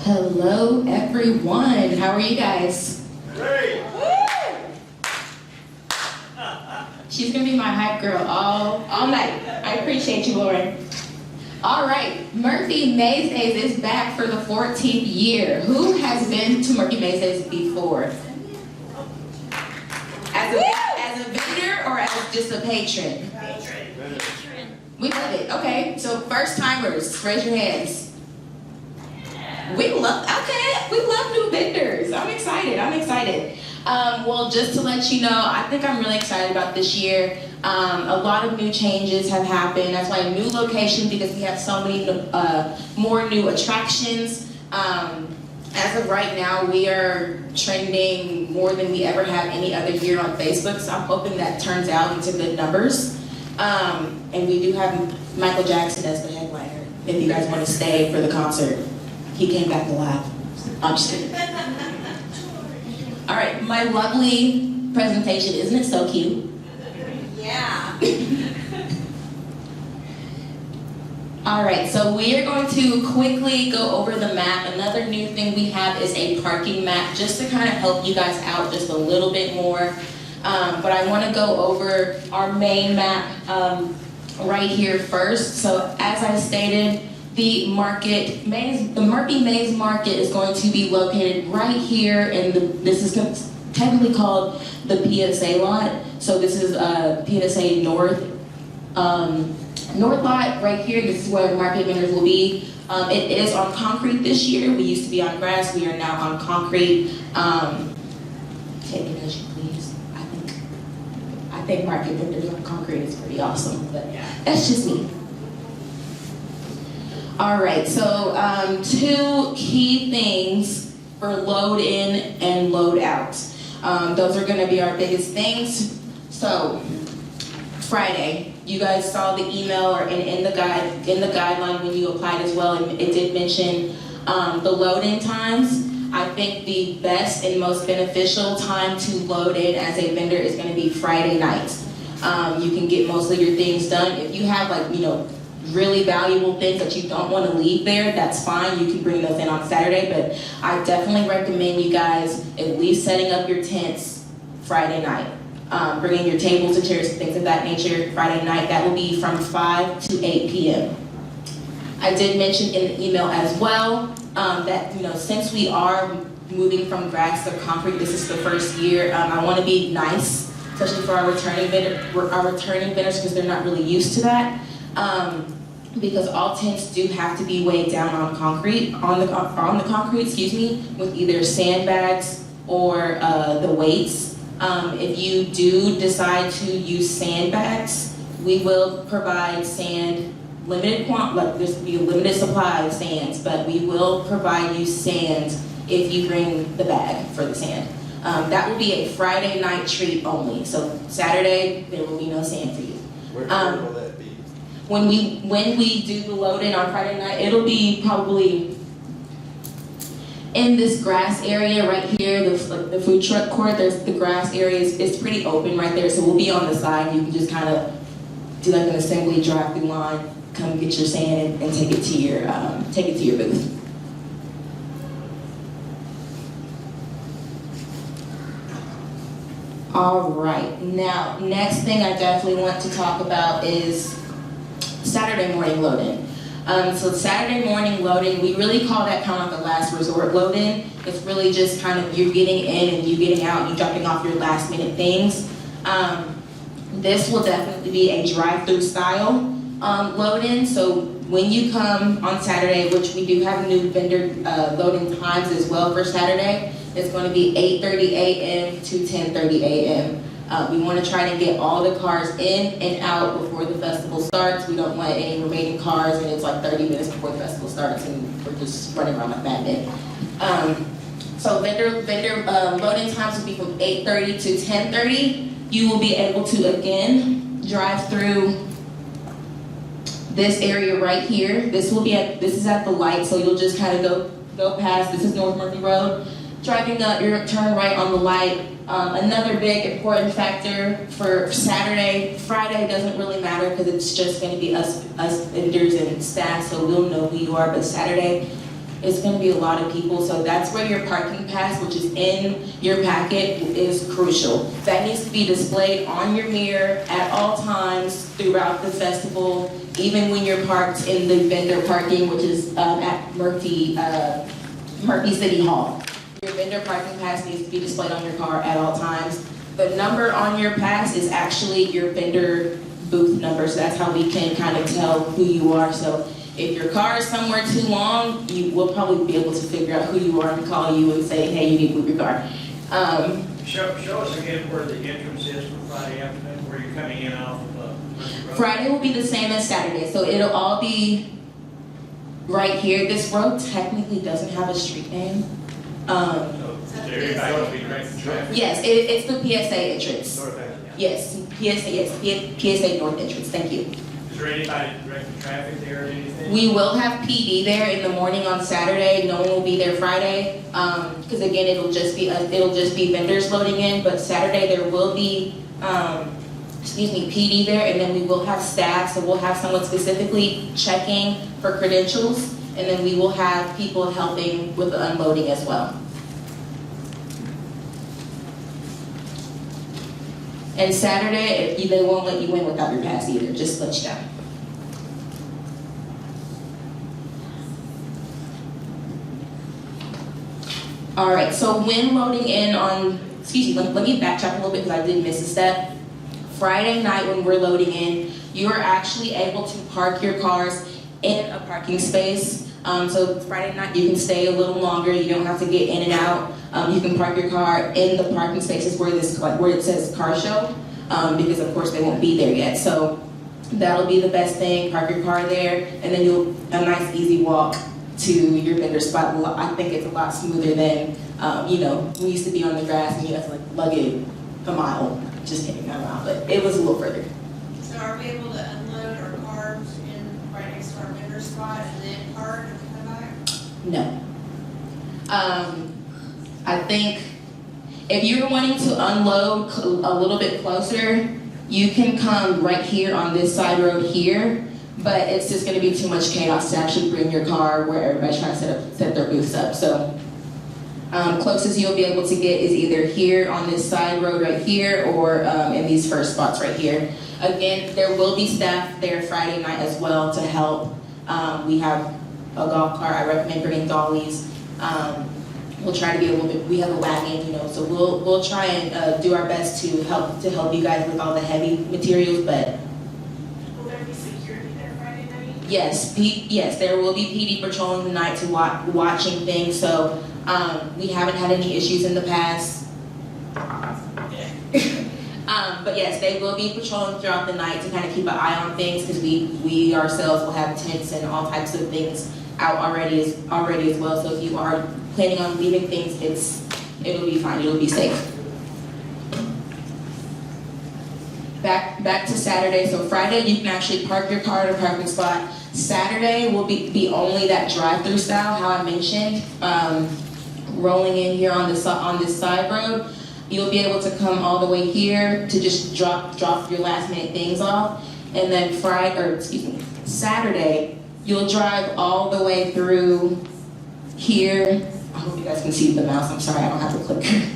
Hello, everyone. How are you guys? Great. She's gonna be my hype girl all night. I appreciate you, Lauren. All right, Murphy Maize Days is back for the 14th year. Who has been to Murphy Maize Days before? As a vendor or as just a patron? Patron. We love it. Okay, so first timers, raise your hands. We love new vendors. I'm excited. Well, just to let you know, I think I'm really excited about this year. A lot of new changes have happened. That's why a new location, because we have so many more new attractions. As of right now, we are trending more than we ever have any other year on Facebook, so I'm hoping that turns out into good numbers. And we do have Michael Jackson as the headliner, if you guys want to stay for the concert. He came back alive. I'm just kidding. All right, my lovely presentation, isn't it so cute? Yeah. All right, so we are going to quickly go over the map. Another new thing we have is a parking map, just to kind of help you guys out just a little bit more. But I want to go over our main map right here first. So as I stated, the Murphy Maize Market is going to be located right here, and this is technically called the PSA lot. So this is PSA North lot right here. This is where market vendors will be. It is on concrete this year. We used to be on grass. We are now on concrete. Take it as you please. I think market vendors on concrete is pretty awesome, but that's just me. All right, so two key things for load in and load out. Those are gonna be our biggest things. So Friday, you guys saw the email or in the guideline when you applied as well, and it did mention the load in times. I think the best and most beneficial time to load in as a vendor is gonna be Friday night. You can get most of your things done. If you have really valuable things that you don't want to leave there, that's fine. You can bring those in on Saturday, but I definitely recommend you guys at least setting up your tents Friday night. Bringing your tables and chairs and things of that nature Friday night. That will be from 5 to 8 p.m. I did mention in the email as well that since we are moving from grass to concrete, this is the first year. I want to be nice, especially for our returning vendors because they're not really used to that. Because all tents do have to be weighed down on the concrete, with either sandbags or the weights. If you do decide to use sandbags, we will provide sand, there's going to be a limited supply of sands, but we will provide you sand if you bring the bag for the sand. That will be a Friday night treat only. So Saturday, there will be no sand for you. Where will that be? When we do the load-in on Friday night, it'll be probably in this grass area right here, the food truck court. There's the grass area is pretty open right there, so we'll be on the side. You can just kind of do like an assembly drive-through line, come get your sand and take it to your booth. All right, now next thing I definitely want to talk about is Saturday morning load-in. So Saturday morning load-in, we really call that kind of like a last resort load-in. It's really just kind of you getting in and you getting out, you dropping off your last minute things. This will definitely be a drive-through style load-in. So when you come on Saturday, which we do have new vendor load-in times as well for Saturday, it's going to be 8:30 a.m. to 10:30 a.m. We want to try to get all the cars in and out before the festival starts. We don't want any remaining cars, and it's like 30 minutes before the festival starts, and we're just running around like madmen. So vendor load-in times will be from 8:30 to 10:30. You will be able to again drive through this area right here. This is at the light, so you'll just kind of go past. This is North Murphy Road. Driving up, you're turn right on the light. Another big important factor for Saturday, Friday doesn't really matter because it's just going to be us vendors and staff, so we'll know who you are. But Saturday, it's going to be a lot of people. So that's where your parking pass, which is in your packet, is crucial. That needs to be displayed on your mirror at all times throughout the festival, even when you're parked in the vendor parking, which is at Murphy City Hall. Your vendor parking pass needs to be displayed on your car at all times. The number on your pass is actually your vendor booth number, so that's how we can kind of tell who you are. So if your car is somewhere too long, you will probably be able to figure out who you are and call you and say, hey, you need to move your car. Show us again where the entrance is for Friday afternoon, where you're coming in off of Murphy Road. Friday will be the same as Saturday, so it'll all be right here. This road technically doesn't have a street name. So everybody will be directing traffic. Yes, it's the PSA entrance. North End. Yes, PSA North entrance, thank you. Is there anybody directing traffic there or anything? We will have PD there in the morning on Saturday. No one will be there Friday, because again, it'll just be vendors loading in. But Saturday there will be, PD there, and then we will have staff. So we'll have someone specifically checking for credentials, and then we will have people helping with the unloading as well. And Saturday, they won't let you in without your pass either, just to let you know. All right, so when loading in on, let me backtrack a little bit because I did miss a step. Friday night when we're loading in, you are actually able to park your cars in a parking space. So Friday night you can stay a little longer, you don't have to get in and out. You can park your car in the parking spaces where it says car show, because of course they won't be there yet. So that'll be the best thing, park your car there, and then a nice easy walk to your vendor spot. I think it's a lot smoother than, we used to be on the grass and you have to lug it a mile, just kidding, not a mile, but it was a little further. So are we able to unload our cars in right next to our vendor spot and then park and come back? No. I think if you're wanting to unload a little bit closer, you can come right here on this side road here, but it's just gonna be too much chaos to actually bring your car where everybody's trying to set their booths up. So closest you'll be able to get is either here on this side road right here or in these first spots right here. Again, there will be staff there Friday night as well to help. We have a golf cart. I recommend bringing dollies. We'll try to be a little bit, we have a wagon, so we'll try and do our best to help you guys with all the heavy materials, but. Will there be security there Friday night? Yes, there will be PD patrolling the night to watching things, so we haven't had any issues in the past. But yes, they will be patrolling throughout the night to kind of keep an eye on things, because we ourselves will have tents and all types of things out already as well. So if you are planning on leaving things, it'll be fine. It'll be safe. Back to Saturday. So Friday you can actually park your car at a parking spot. Saturday will be only that drive-through style, how I mentioned, rolling in here on this side road. You'll be able to come all the way here to just drop your last minute things off, and then Saturday you'll drive all the way through here. I hope you guys can see the mouse. I'm sorry, I don't have the clicker.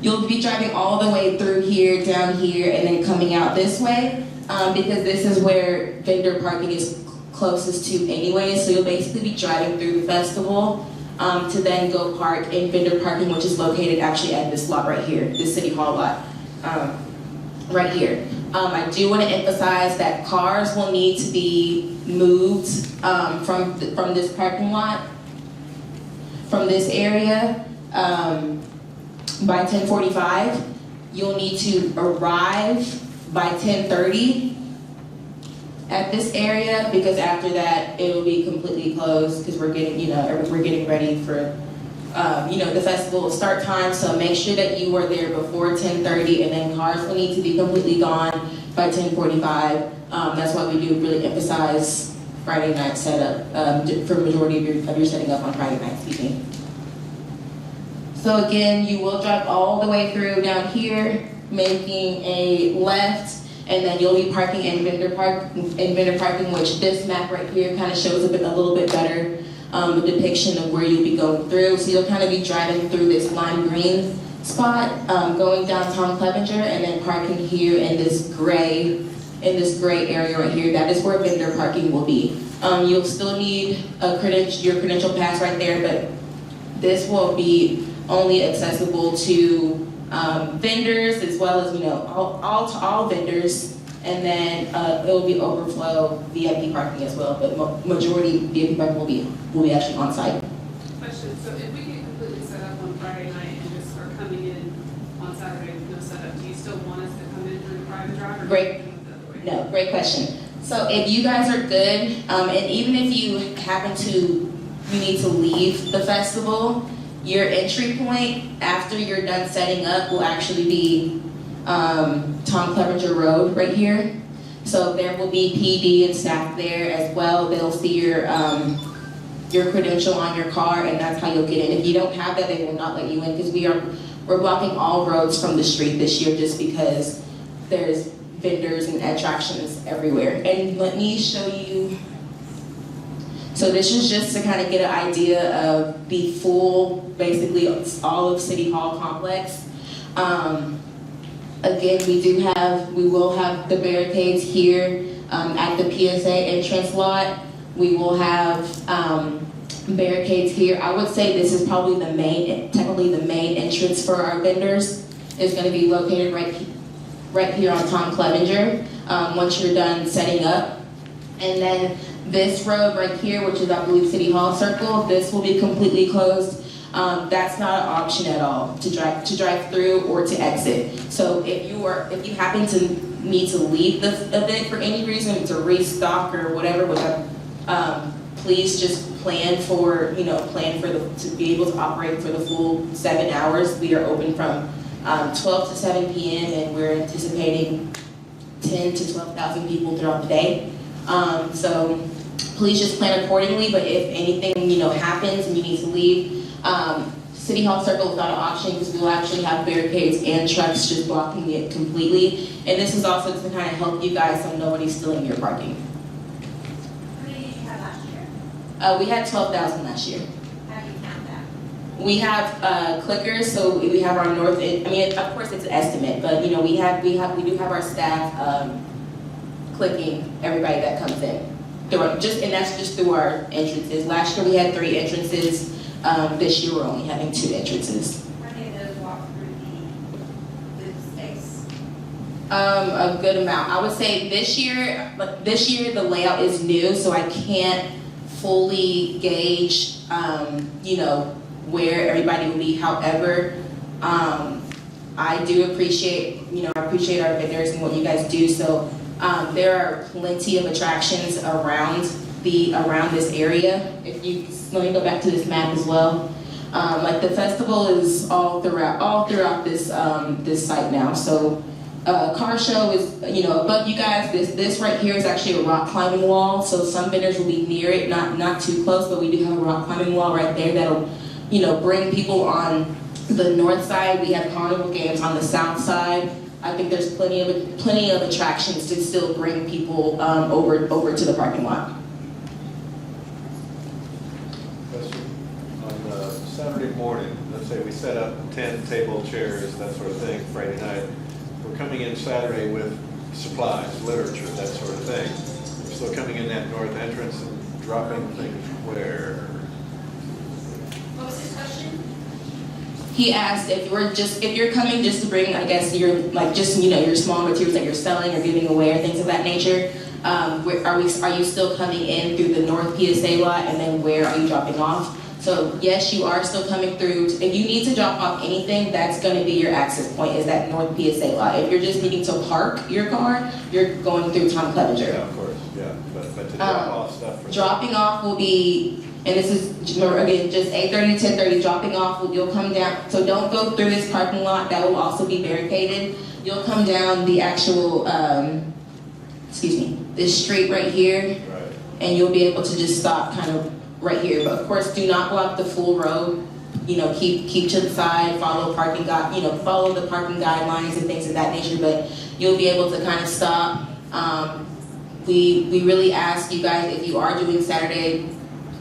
You'll be driving all the way through here, down here, and then coming out this way, because this is where vendor parking is closest to anyway. So you'll basically be driving through the festival to then go park in vendor parking, which is located actually at this lot right here, this City Hall lot, right here. I do want to emphasize that cars will need to be moved from this parking lot, from this area, by 10:45. You'll need to arrive by 10:30 at this area, because after that it'll be completely closed, because we're getting ready for the festival start time. So make sure that you are there before 10:30, and then cars will need to be completely gone by 10:45. That's why we do really emphasize Friday night setup for the majority of your setting up on Friday night. Excuse me. So again, you will drive all the way through down here, making a left, and then you'll be parking in vendor parking, which this map right here kind of shows a little bit better. a depiction of where you'll be going through. So you'll kind of be driving through this lime green spot, going downtown Clevenger, and then parking here in this gray area right here. That is where vendor parking will be. You'll still need your credential pass right there, but this will be only accessible to vendors, as well as all vendors, and then it will be overflow VIP parking as well. But majority VIP parking will be actually on site. Question, so if we get completely set up on Friday night and just are coming in on Saturday with no setup, do you still want us to come in through the private drive? Or Great. No, great question. So if you guys are good, and even if you need to leave the festival, your entry point after you're done setting up will actually be Tom Clevenger Road right here. So there will be PD and staff there as well. They'll see your credential on your car, and that's how you'll get in. If you don't have that, they will not let you in, because we're blocking all roads from the street this year just because there's vendors and attractions everywhere. And let me show you. So this is just to kind of get an idea of the full, basically all of City Hall complex. Again, we will have the barricades here at the PSA entrance lot. We will have barricades here. I would say this is probably technically the main entrance for our vendors. Is going to be located right here on Tom Clevenger, once you're done setting up. And then this road right here, which is I believe City Hall Circle, this will be completely closed. That's not an option at all to drive through or to exit. So if you happen to need to leave the event for any reason, to restock or whatever, please just plan to be able to operate for the full 7 hours. We are open from 12 to 7 p.m. and we're anticipating 10 to 12,000 people throughout the day. So please just plan accordingly. But if anything happens and you need to leave, City Hall Circle is not an option, because we will actually have barricades and trucks just blocking it completely. And this is also to kind of help you guys so nobody's stealing your parking. How many did you have last year? We had 12,000 last year. How do you count that? We have clickers, so we have our north end. I mean, of course it's an estimate, but we do have our staff clicking everybody that comes in. And that's just through our entrances. Last year we had 3 entrances. This year we're only having 2 entrances. How many of those walk through the space? A good amount. I would say this year the layout is new, so I can't fully gauge, where everybody will be. However, I do appreciate our vendors and what you guys do. So there are plenty of attractions around this area. Let me go back to this map as well. Like the festival is all throughout this site now. So car show is above you guys. This right here is actually a rock climbing wall. So some vendors will be near it, not too close, but we do have a rock climbing wall right there that'll bring people on the north side. We have carnival games on the south side. I think there's plenty of attractions to still bring people over to the parking lot. On Saturday morning, let's say we set up 10 table chairs, that sort of thing, Friday night. We're coming in Saturday with supplies, literature, that sort of thing. We're still coming in that north entrance and dropping things where? What was his question? He asked if you're coming just to bring, I guess, your your small materials that you're selling or giving away or things of that nature. Are you still coming in through the north PSA lot, and then where are you dropping off? So yes, you are still coming through. If you need to drop off anything, that's going to be your access point, is that north PSA lot. If you're just needing to park your car, you're going through Tom Clevenger. Yeah, of course, yeah. But to drop off stuff for dropping off will be, and this is, again, just 8:30 to 10:30, dropping off, you'll come down. So don't go through this parking lot. That will also be barricaded. You'll come down the actual, this street right here, right. and you'll be able to just stop kind of right here. But of course, do not block the full road. Keep to the side, follow the parking guidelines and things of that nature, but you'll be able to kind of stop. We really ask you guys, if you are doing Saturday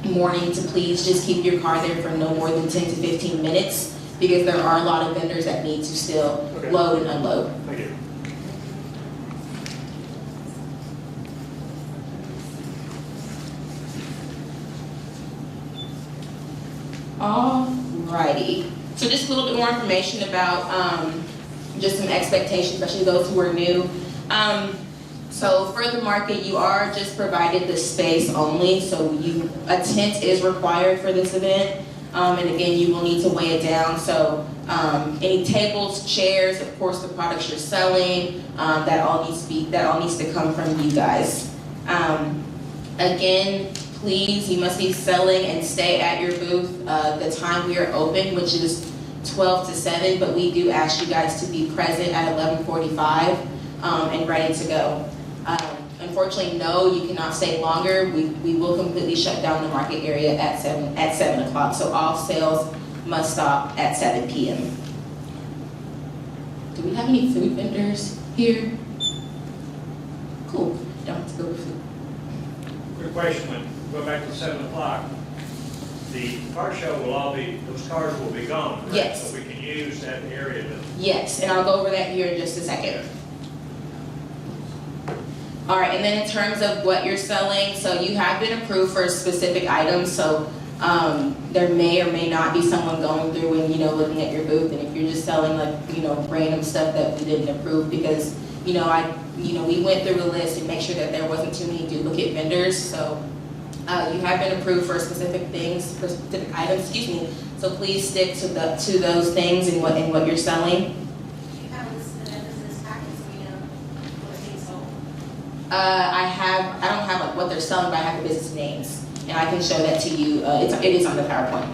morning to please just keep your car there for no more than 10 to 15 minutes because there are a lot of vendors that need to still Okay. load and unload. Thank you. Alrighty. So just a little bit more information about just some expectations, especially those who are new. So for the market, you are just provided the space only. So a tent is required for this event. And again, you will need to weigh it down. So any tables, chairs, of course, the products you're selling, that all needs to come from you guys. Again, please, you must be selling and stay at your booth the time we are open, which is 12 to 7, but we do ask you guys to be present at 11:45 and ready to go. Unfortunately, no, you cannot stay longer. We will completely shut down the market area at 7 o'clock, so all sales must stop at 7 p.m. Do we have any food vendors here? Cool, don't have to go with food. Quick question, when we go back to 7 o'clock, the car show will all be, those cars will be gone, right? Yes. So we can use that area to. Yes, and I'll go over that here in just a second. All right, and then in terms of what you're selling, so you have been approved for specific items, so there may or may not be someone going through and, looking at your booth, and if you're just selling random stuff that we didn't approve, because, we went through the list and make sure that there wasn't too many duplicate vendors, so you have been approved for specific things, for specific items, so please stick to those things and what you're selling. You have a list of items in this packet, so we know what's being sold. I don't have what they're selling, but I have the business names, and I can show that to you. It is on the PowerPoint.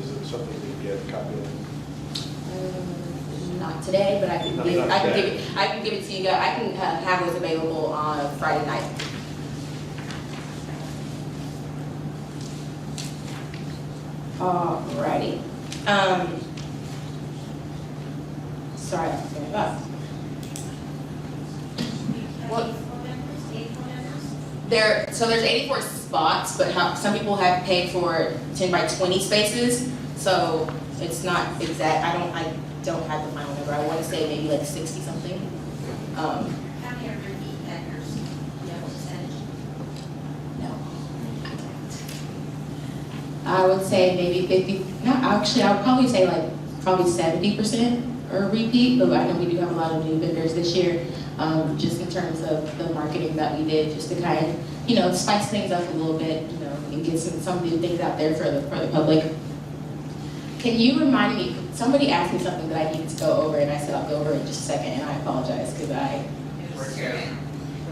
Is it something we can get a copy of? Not today, but I can give it to you guys. I can have those available on Friday night. Alrighty. Sorry, I'm going up. What? So there's 84 spots, but some people have paid for 10 by 20 spaces, so it's not exact. I don't have the final number. I want to say maybe like 60 something. How many are your meat vendors? Do you have a percentage? No, I don't. I would say maybe 50. No, actually, I would probably say probably 70% are repeat. But I know we do have a lot of new vendors this year. Just in terms of the marketing that we did, just to kind of, spice things up a little bit, and get some new things out there for the public. Can you remind me, somebody asked me something that I needed to go over, and I said I'll go over it in just a second, and I apologize, because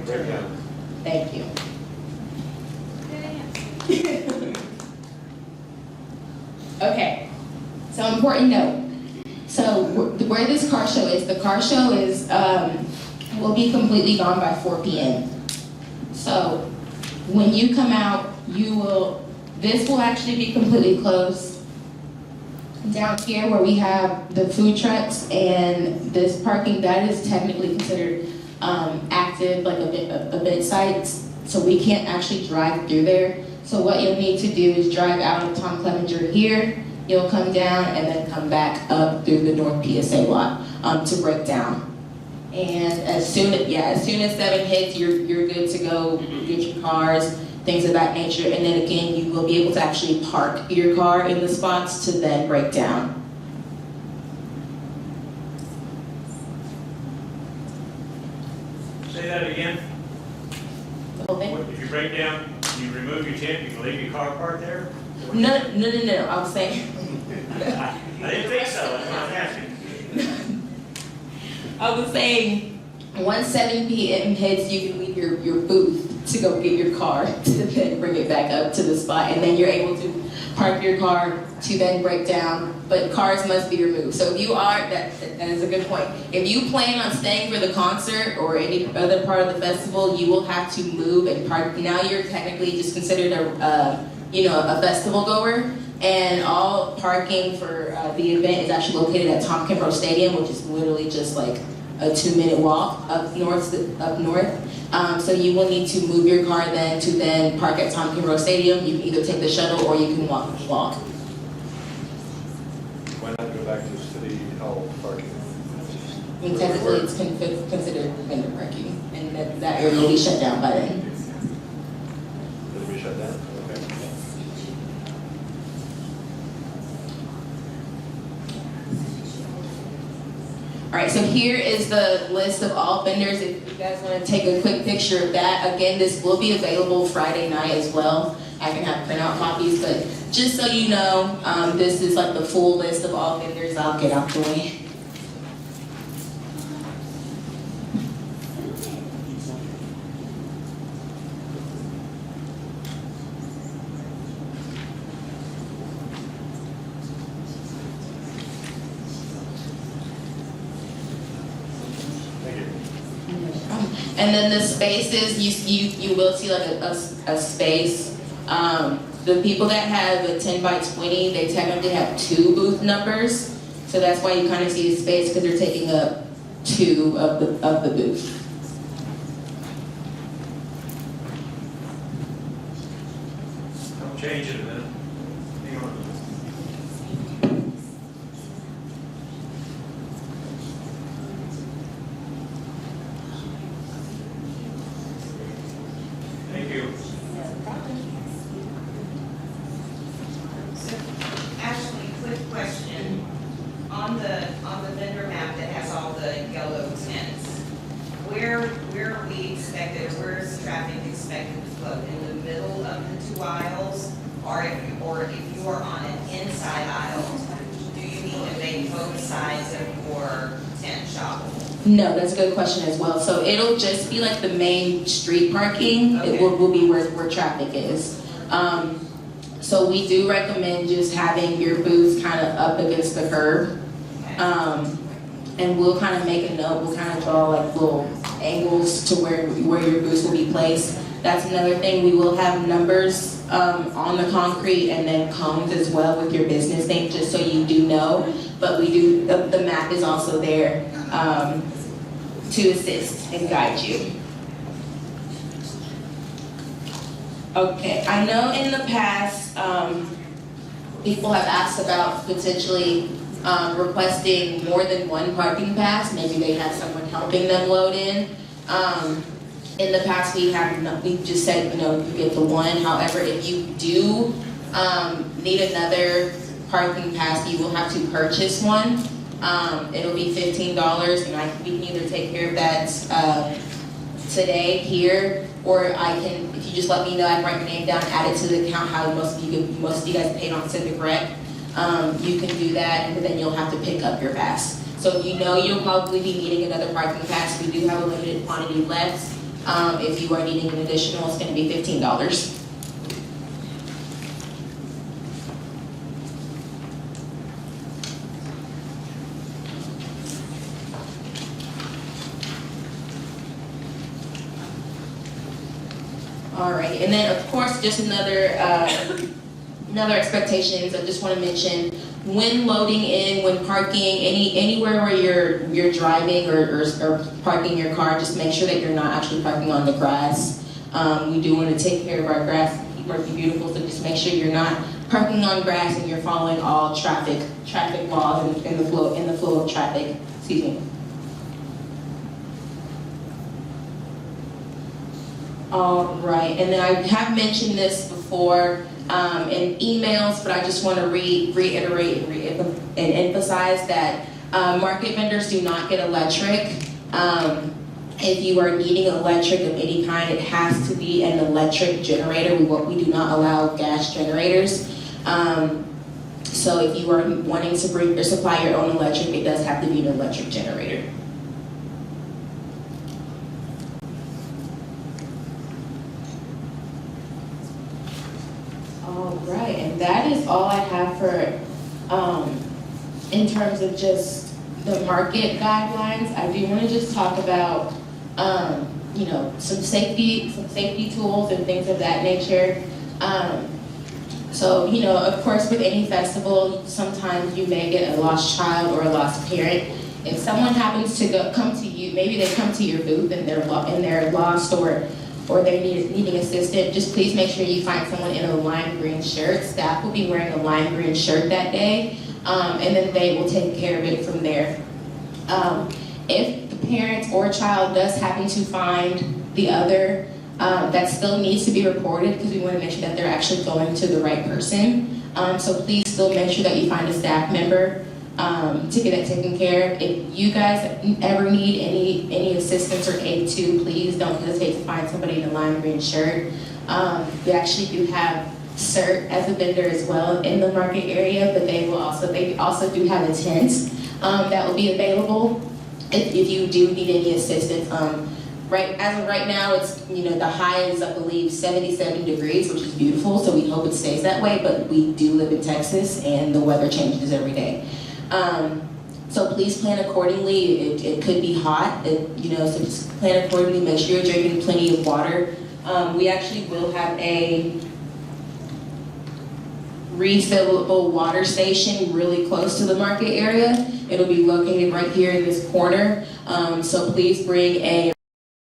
Breakdown. thank you. Okay, so important note. So where this car show is, the car show is, will be completely gone by 4 p.m. So when you come out, this will actually be completely closed. Down here where we have the food trucks and this parking, that is technically considered active, like event sites. So we can't actually drive through there. So what you'll need to do is drive out of Tom Clevenger here, you'll come down and then come back up through the North PSA lot to break down. And as soon as 7 hits, you're good to go, get your cars, things of that nature. And then again, you will be able to actually park your car in the spots to then break down. Say that again. The whole thing? If you break down, you remove your tent, you can leave your car parked there? No. I was saying. I didn't think so, that's what I'm asking. I was saying, once 7 p.m. hits, you can leave your booth to go get your car to then bring it back up to the spot, and then you're able to park your car to then break down, but cars must be removed. So if you are, that is a good point. If you plan on staying for the concert or any other part of the festival, you will have to move and park. Now you're technically just considered a festival goer, and all parking for the event is actually located at Tom Kimbrough Stadium, which is literally just like a 2-minute walk up north. So you will need to move your car then to then park at Tompkins Road Stadium. You can either take the shuttle or you can walk. Why not go back to city hall parking? I mean, technically, it's considered vendor parking, and that area will be shut down by then. It'll be shut down? Okay. All right, so here is the list of all vendors. If you guys want to take a quick picture of that, again, this will be available Friday night as well. I can have printout copies, but just so you know, this is like the full list of all vendors. I'll get out the way. Thank you. And then the spaces, you will see like a space. The people that have a 10 by 20, they technically have 2 booth numbers. So that's why you kind of see a space, because they're taking up 2 of the booth. Don't change it a minute. Hang on. Thank you. So, Ashley, quick question. On the vendor map that has all the yellow tents, where are we expected, where is traffic expected to flow? In the middle of the 2 aisles? Or if you are on an inside aisle, do you need to make both sides of your tent shoppable? No, that's a good question as well. So it'll just be like the main street parking. Okay. It will be where traffic is. So we do recommend just having your booths kind of up against the curb. Okay. And we'll kind of make a note, we'll kind of draw like little angles to where your booths will be placed. That's another thing, we will have numbers on the concrete and then cones as well with your business name, just so you do know. But we do, the map is also there to assist and guide you. Okay, I know in the past, people have asked about potentially requesting more than 1 parking pass. Maybe they have someone helping them load in. In the past, we just said, you get the 1. However, if you do need another parking pass, you will have to purchase one. It'll be $15, and we can either take care of that today here, or I can, if you just let me know, I can write your name down, add it to the account, how most of you guys paid on Civic Rec. You can do that, and then you'll have to pick up your pass. So you'll probably be needing another parking pass. We do have a limited quantity left. If you are needing an additional, it's going to be $15. All right, and then of course, just another expectations. I just want to mention, when loading in, when parking, anywhere where you're driving or parking your car, just make sure that you're not actually parking on the grass. We do want to take care of our grass, keep our beautiful, so just make sure you're not parking on grass and you're following all traffic laws and the flow of traffic. Excuse me. All right, and then I have mentioned this before in emails, but I just want to reiterate and emphasize that market vendors do not get electric. If you are needing electric of any kind, it has to be an electric generator. We do not allow gas generators. So if you are wanting to bring or supply your own electric, it does have to be an electric generator. All right, and that is all I have for, in terms of just the market guidelines. I do want to just talk about, some safety tools and things of that nature. So, of course, with any festival, sometimes you may get a lost child or a lost parent. if someone happens to come to you, maybe they come to your booth and they're lost or they're needing assistance, just please make sure you find someone in a lime green shirt. Staff will be wearing a lime green shirt that day, and then they will take care of it from there. If the parent or child does happen to find the other, that still needs to be reported because we want to make sure that they're actually going to the right person. So please still make sure that you find a staff member to get that taken care of. If you guys ever need any assistance or aid too, please don't hesitate to find somebody in a lime green shirt. We actually do have CERT as a vendor as well in the market area, but they also do have a tent that will be available if you do need any assistance. As of right now, it's, the high is, I believe, 77 degrees, which is beautiful, so we hope it stays that way, but we do live in Texas and the weather changes every day. So please plan accordingly. It could be hot, so just plan accordingly. Make sure you're drinking plenty of water. We actually will have a refillable water station really close to the market area. It'll be located right here in this corner. So please bring a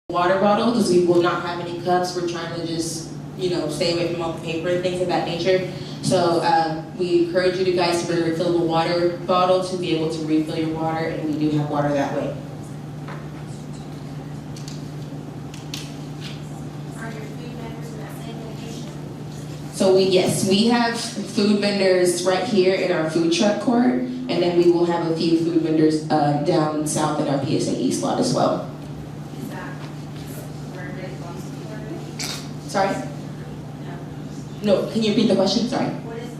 water bottle because we will not have any cups. We're trying to just, stay away from all the paper and things of that nature. So we encourage you guys to bring a refillable water bottle to be able to refill your water, and we do have water that way. Are your food vendors in that same location? So we have food vendors right here in our food truck court, and then we will have a few food vendors down south in our PSA East lot as well. Is that where they belong to? Sorry? No. No, can you repeat the question? Sorry. What is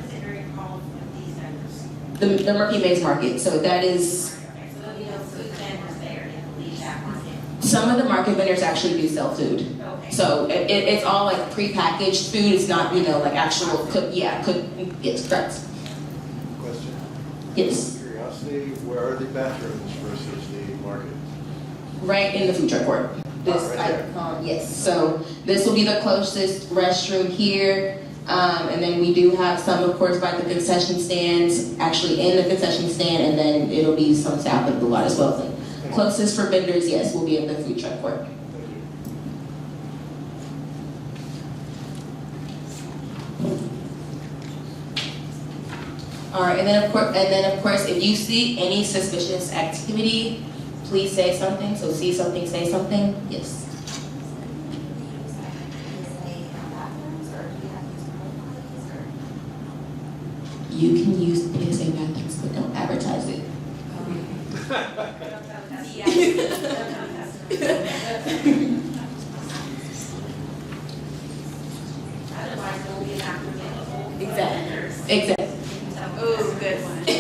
the area called of these vendors? The Murphy Maize Market. So that is, Okay, so there'll be no food vendors there in that market. some of the market vendors actually do sell food. Okay. So it's all like pre-packaged food. It's not, like actual cook. Yeah, yes, correct. Question? Yes, Curiosity, where are the bathrooms versus the market? right in the food truck court. This Right there. icon, yes. So this will be the closest restroom here. And then we do have some, of course, by the concession stands, actually in the concession stand, and then it'll be some south of the lot as well. So closest for vendors, yes, will be at the food truck court. Thank you. All right, and then of course, if you see any suspicious activity, please say something. So see something, say something. Yes. You can use the PSA bathrooms, but don't advertise it. Otherwise, there will be an acronym. Exactly. Ooh, good one. Do you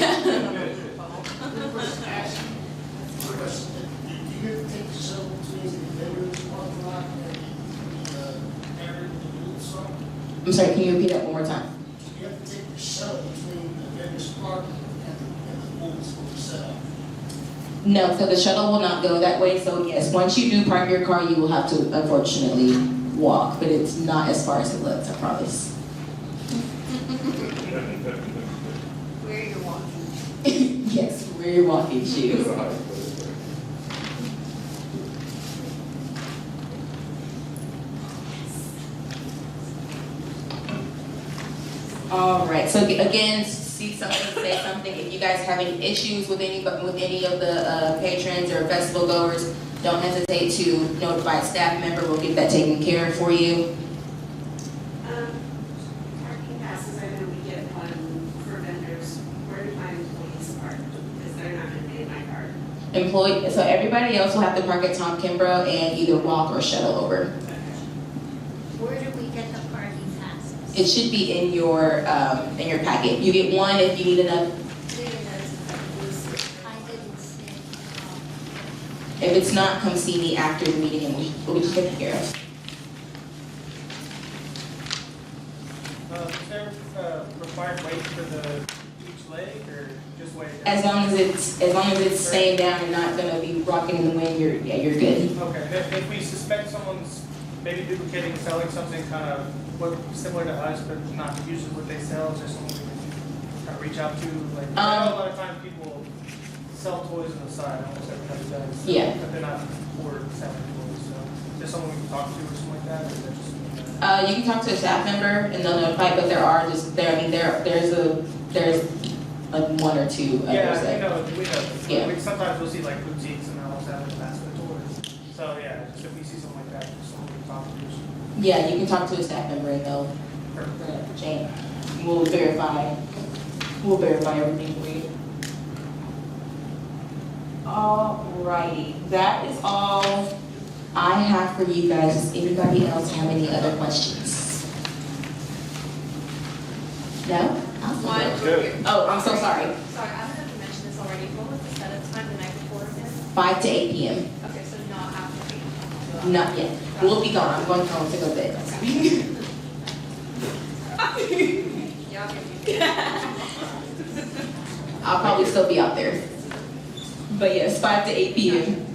get to take the shuttle between the vendors parking lot and the area to do something? I'm sorry, can you repeat that one more time? Do you have to take the shuttle between the vendors parking and the booths for the setup? No, so the shuttle will not go that way. So yes, once you do park your car, you will have to unfortunately walk, but it's not as far as it looks, I promise. Where you're walking. Yes, wear your walking shoes. All right, so again, see something, say something. If you guys have any issues with any of the patrons or festival goers, don't hesitate to notify a staff member. We'll get that taken care of for you. Parking passes, I know we get one for vendors. Where do my employees park? Because they're not gonna be in my car. So everybody else will have to park at Tom Kimbrough and either walk or shuttle over. Where do we get the parking passes? It should be in your packet. You get one if you need enough. I didn't see. If it's not, come see me after the meeting and we'll get taken care of. Is there required weight for each leg, or just weight? As long as it's staying down and not gonna be rocking in the wind, you're good. Okay, if we suspect someone's maybe duplicating, selling something kind of similar to us, but not usually what they sell, is there someone we can kind of reach out to? Like, I know a lot of times people sell toys on the side, almost everybody does. Yeah. But they're not for selling toys, so just someone we can talk to or something like that, or is that just? You can talk to a staff member and they'll notify, but there's like one or two others Yeah, that. we know. Yeah. Sometimes we'll see like boutiques and they'll also have a basket of toys. So yeah, just if we see something like that, just someone we can talk to. Yeah, you can talk to a staff member and they'll, Jane, we'll verify everything for you. Alrighty, that is all I have for you guys. Does anybody else have any other questions? No? Sounds good. Oh, I'm so sorry. Sorry, I don't know if you mentioned this already. What was the setup time the night before again? 5 to 8 p.m. Okay, so not after 8. Not yet. We'll be gone. I'm going home to go to bed. Y'all can I'll probably still be out there. But yes, 5 to 8 p.m.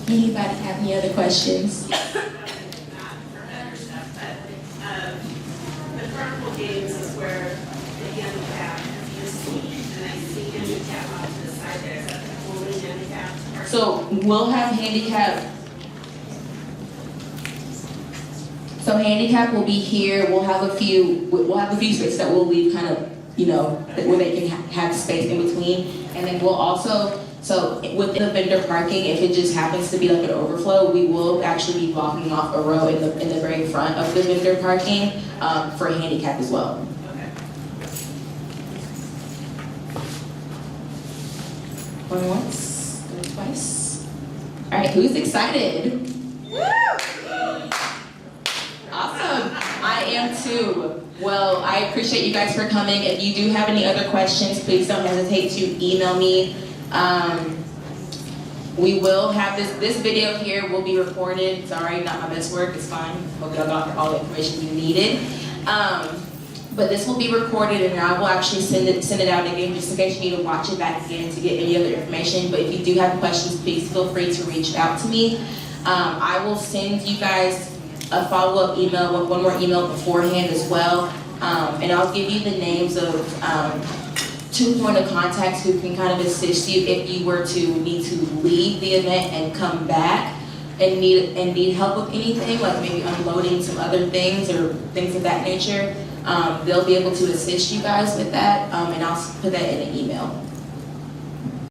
Anybody have any other questions? Not for other stuff, but the carnival games is where the handicap used to be, and I see handicap off to the side there, is that the fully handicapped? So we'll have handicap. So handicap will be here. We'll have a few spaces that we'll leave kind of, where they can have space in between. And then we'll also, so within the vendor parking, if it just happens to be like an overflow, we will actually be blocking off a row in the very front of the vendor parking for handicap as well. Okay. Going once, going twice. All right, who's excited? Awesome. I am too. Well, I appreciate you guys for coming. If you do have any other questions, please don't hesitate to email me. We will have this video here will be recorded. Sorry, not my best work. It's fine. Hope y'all got all the information you needed. But this will be recorded, and I will actually send it out again just in case you need to watch it back again to get any other information. But if you do have questions, please feel free to reach out to me. I will send you guys a follow-up email with one more email beforehand as well. And I'll give you the names of 2 point of contacts who can kind of assist you if you were to need to leave the event and come back and need help with anything, like maybe unloading some other things or things of that nature. They'll be able to assist you guys with that, and I'll put that in an email.